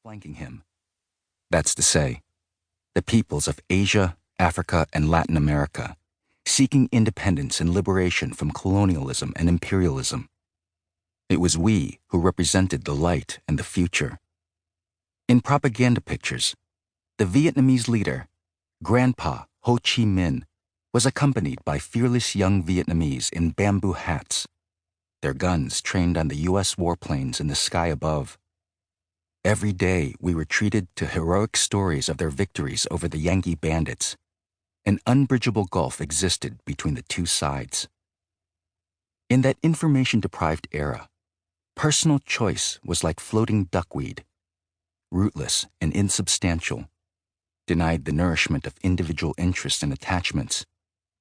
flanking him. That's to say, the peoples of Asia, Africa, and Latin America, seeking independence and liberation from colonialism and imperialism. It was we who represented the light and the future. In propaganda pictures, the Vietnamese leader, Grandpa Ho Chi Minh, was accompanied by fearless young Vietnamese in bamboo hats, their guns trained on the U.S. warplanes in the sky above. Every day we were treated to heroic stories of their victories over the Yankee bandits. An unbridgeable gulf existed between the two sides. In that information-deprived era, personal choice was like floating duckweed, rootless and insubstantial, denied the nourishment of individual interests and attachments.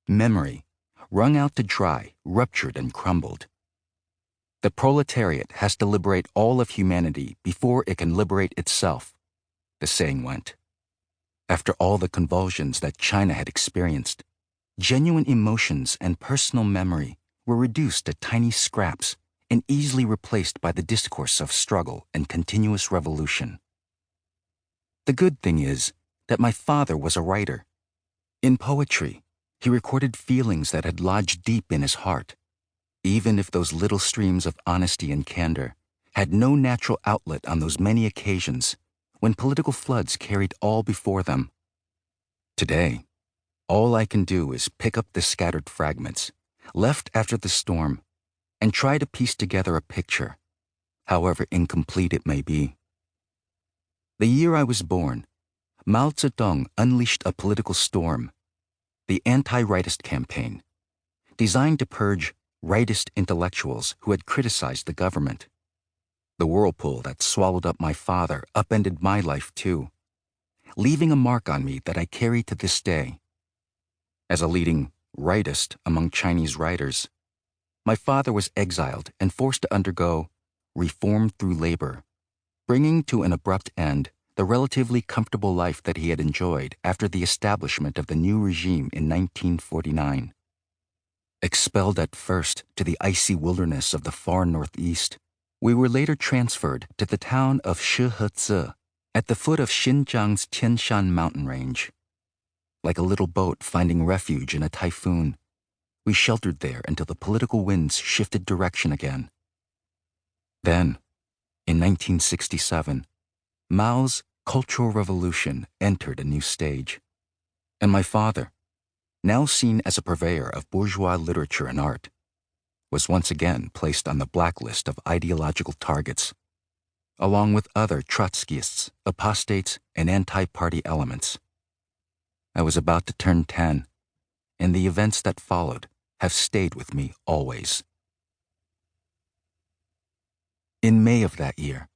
Memory, wrung out to dry, ruptured and crumbled. The proletariat has to liberate all of humanity before it can liberate itself, the saying went. After all the convulsions that China had experienced, genuine emotions and personal memory were reduced to tiny scraps and easily replaced by the discourse of struggle and continuous revolution. The good thing is that my father was a writer. In poetry, he recorded feelings that had lodged deep in his heart, even if those little streams of honesty and candor had no natural outlet on those many occasions when political floods carried all before them. Today, all I can do is pick up the scattered fragments, left after the storm, and try to piece together a picture, however incomplete it may be. The year I was born, Mao Zedong unleashed a political storm, the anti-rightist campaign, designed to purge rightist intellectuals who had criticized the government. The whirlpool that swallowed up my father upended my life too, leaving a mark on me that I carry to this day. As a leading rightist among Chinese writers, my father was exiled and forced to undergo reform through labor, bringing to an abrupt end the relatively comfortable life that he had enjoyed after the establishment of the new regime in 1949. Expelled at first to the icy wilderness of the far northeast, we were later transferred to the town of Shih at the foot of Xinjiang's Tian Shan mountain range. Like a little boat finding refuge in a typhoon, we sheltered there until the political winds shifted direction again. Then, in 1967, Mao's Cultural Revolution entered a new stage, and my father, now seen as a purveyor of bourgeois literature and art, was once again placed on the blacklist of ideological targets, along with other Trotskyists, apostates, and anti-party elements. I was about to turn 10, and the events that followed have stayed with me always. In May of that year,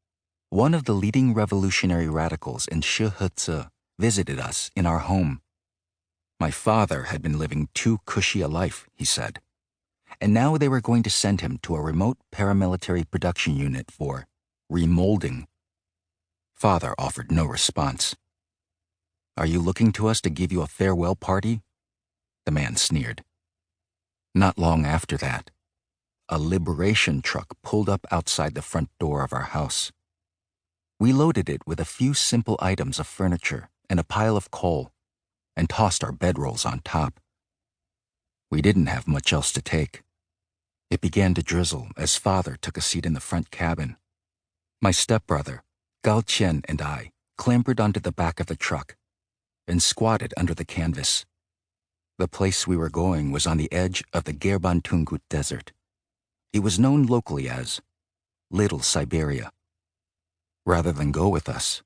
one of the leading revolutionary radicals in Shih visited us in our home. My father had been living too cushy a life, he said, and now they were going to send him to a remote paramilitary production unit for remolding. Father offered no response. "Are you looking to us to give you a farewell party?" The man sneered. Not long after that, a liberation truck pulled up outside the front door of our house. We loaded it with a few simple items of furniture and a pile of coal, and tossed our bedrolls on top. We didn't have much else to take. It began to drizzle as father took a seat in the front cabin. My stepbrother, Gao Qian, and I clambered onto the back of the truck and squatted under the canvas. The place we were going was on the edge of the Gerbantungut Desert. It was known locally as Little Siberia. Rather than go with us,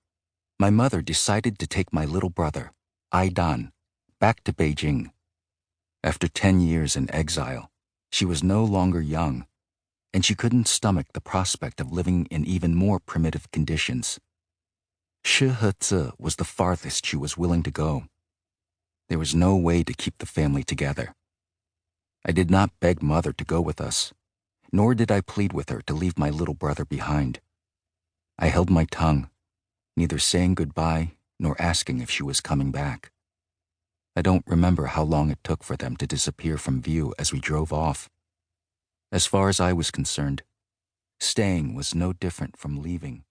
my mother decided to take my little brother, Ai Dan, back to Beijing. After 10 years in exile, she was no longer young, and she couldn't stomach the prospect of living in even more primitive conditions. Shih was the farthest she was willing to go. There was no way to keep the family together. I did not beg Mother to go with us, nor did I plead with her to leave my little brother behind. I held my tongue, neither saying goodbye nor asking if she was coming back. I don't remember how long it took for them to disappear from view as we drove off. As far as I was concerned, staying was no different from leaving.